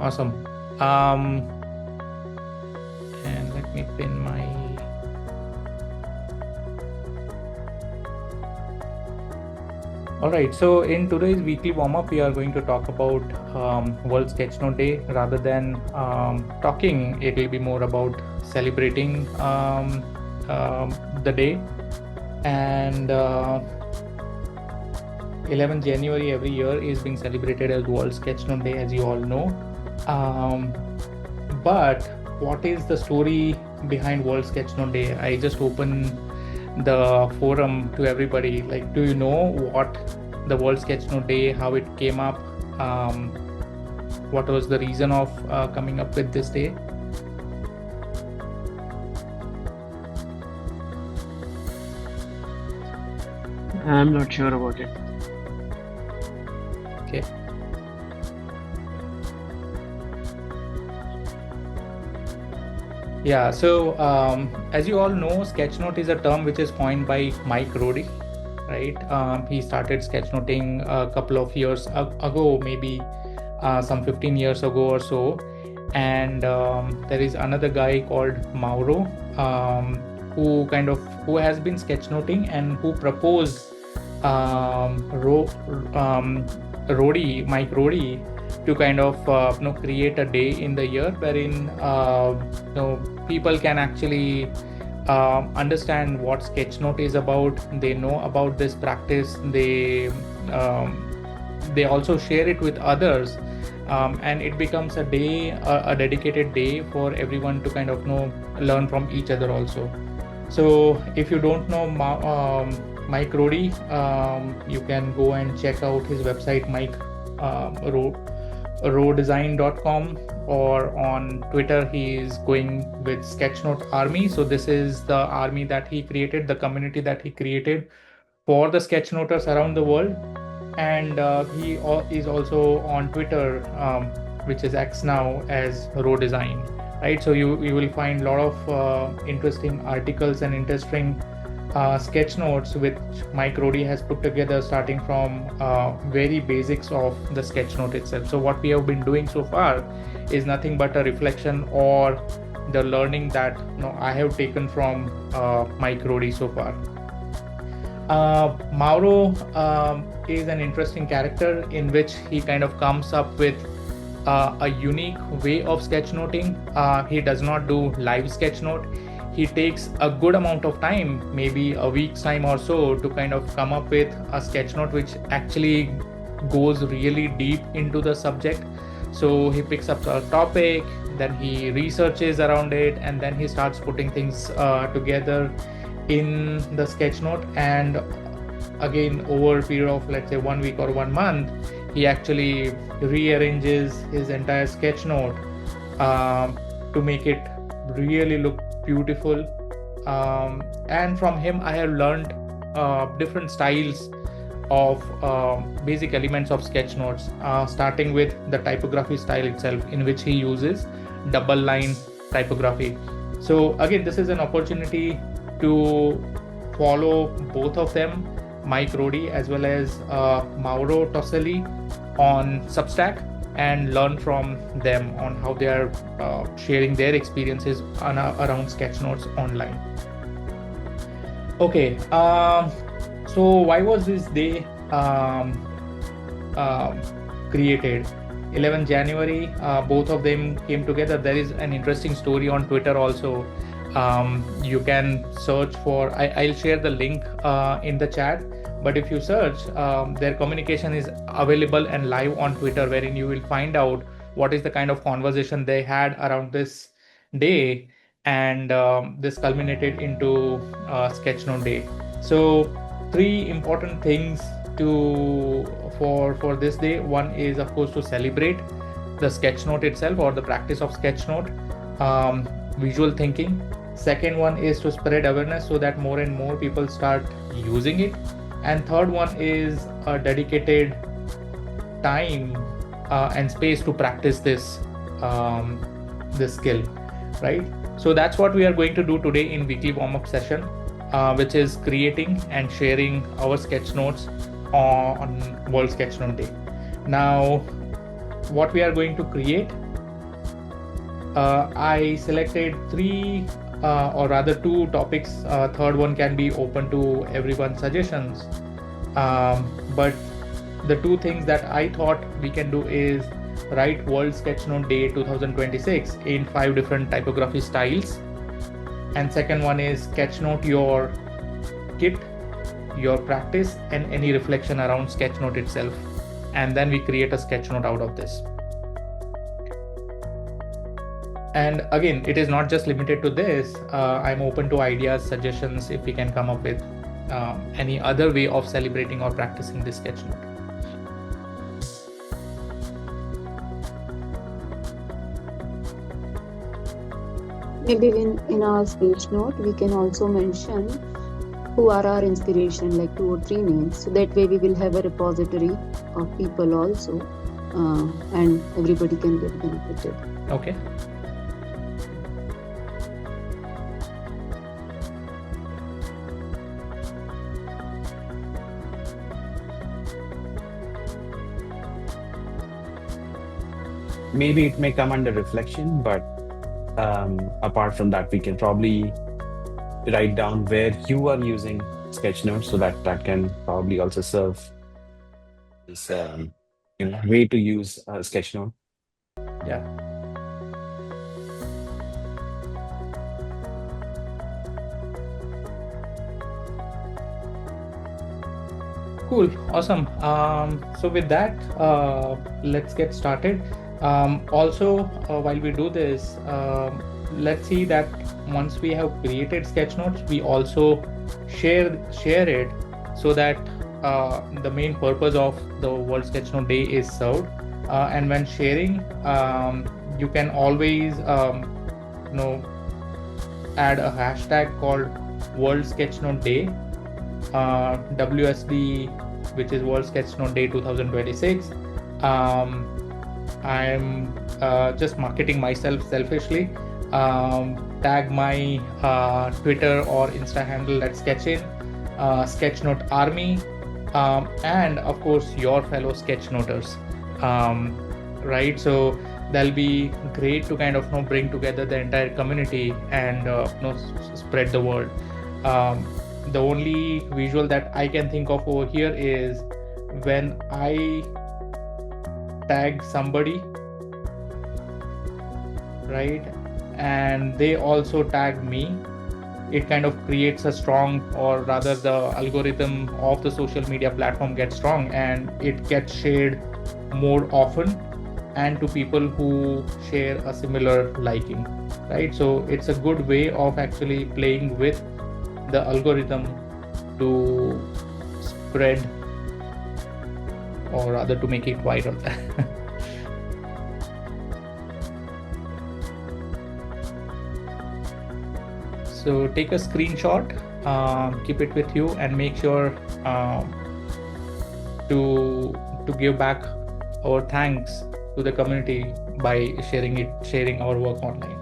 Awesome. And let me pin my. All right. So in today's weekly warm-up, we are going to talk about World Sketchnote Day. Rather than talking, it will be more about celebrating the day. And 11th January every year is being celebrated as World Sketchnote Day, as you all know. But what is the story behind World Sketchnote Day? I just opened the forum to everybody. Like, do you know what the World Sketchnote Day, how it came up? What was the reason of coming up with this day? I'm not sure about it. Okay. Yeah, so as you all know, Sketchnote is a term which is coined by Mike Rohde, right? He started sketchnoting a couple of years ago, maybe some 15 years ago or so. And there is another guy called Mauro who has been sketchnoting and who proposed Mike Rohde, to kind of create a day in the year wherein people can actually understand what Sketchnote is about. They know about this practice. They also share it with others, and it becomes a day, a dedicated day for everyone to kind of learn from each other also. So if you don't know Mike Rohde, you can go and check out his website, rodesign.com, or on Twitter he is going with Sketchnote Army. So this is the army that he created, the community that he created for the sketchnoters around the world. And he is also on Twitter, which is X now, as Rodesign, right? So you will find a lot of interesting articles and interesting sketchnotes which Mike Rohde has put together, starting from very basics of the sketchnote itself. So what we have been doing so far is nothing but a reflection or the learning that I have taken from Mike Rohde so far. Mauro is an interesting character in which he kind of comes up with a unique way of sketchnoting. He does not do live sketchnote. He takes a good amount of time, maybe a week's time or so, to kind of come up with a sketchnote which actually goes really deep into the subject. So he picks up a topic, then he researches around it, and then he starts putting things together in the sketchnote. And again, over a period of, let's say, 1 week or 1 month, he actually rearranges his entire sketchnote to make it really look beautiful. And from him I have learned different styles of basic elements of sketchnotes, starting with the typography style itself, in which he uses double line typography. So again, this is an opportunity to follow both of them, Mike Rohde as well as Mauro Toselli, on Substack, and learn from them on how they are sharing their experiences around sketchnotes online. Okay, so why was this day created? 11th January, both of them came together. There is an interesting story on Twitter also. You can search for, I'll share the link in the chat. But if you search, their communication is available and live on Twitter, wherein you will find out what is the kind of conversation they had around this day. And this culminated into Sketchnote Day. So 3 important things for this day. One is, of course, to celebrate the sketchnote itself, or the practice of sketchnote, visual thinking. Second one is to spread awareness so that more and more people start using it. And third one is a dedicated time and space to practice this skill, right? So that's what we are going to do today in weekly warm-up session, which is creating and sharing our sketchnotes on World Sketchnote Day. Now, what we are going to create I selected three or rather two topics. Third one can be open to everyone's suggestions. But the two things that I thought we can do is write World Sketchnote Day 2026 in 5 different typography styles. And second one is sketchnote your kit, your practice, and any reflection around Sketchnote itself. And then we create a sketchnote out of this. And again, it is not just limited to this. I'm open to ideas, suggestions, if we can come up with any other way of celebrating or practicing this sketchnote. Maybe in our speech note, we can also mention who are our inspiration, like 2 or 3 names. So that way we will have a repository of people also, and everybody can get benefited. Okay. Maybe it may come under reflection, but apart from that, we can probably write down where you are using Sketchnote, so that can probably also serve this way to use Sketchnote. Yeah. Cool. Awesome. So with that, let's get started. Also, while we do this, let's see that once we have created sketchnotes, we also share it so that the main purpose of the World Sketchnote Day is served. And when sharing, you can always add a hashtag called World Sketchnote Day, WSD, which is World Sketchnote Day 2026. I'm just marketing myself selfishly. Tag my Twitter or Insta handle at Sketchin, Sketchnote Army, and of course your fellow sketchnoters. Right, so that'll be great to kind of bring together the entire community and spread the word. The only visual that I can think of over here is when I tag somebody, right, and they also tag me, it kind of creates a strong, or rather the algorithm of the social media platform gets strong and it gets shared more often and to people who share a similar liking, right? So it's a good way of actually playing with the algorithm to spread, or rather to make it viral. So take a screenshot, keep it with you, and make sure to give back our thanks to the community by sharing our work online.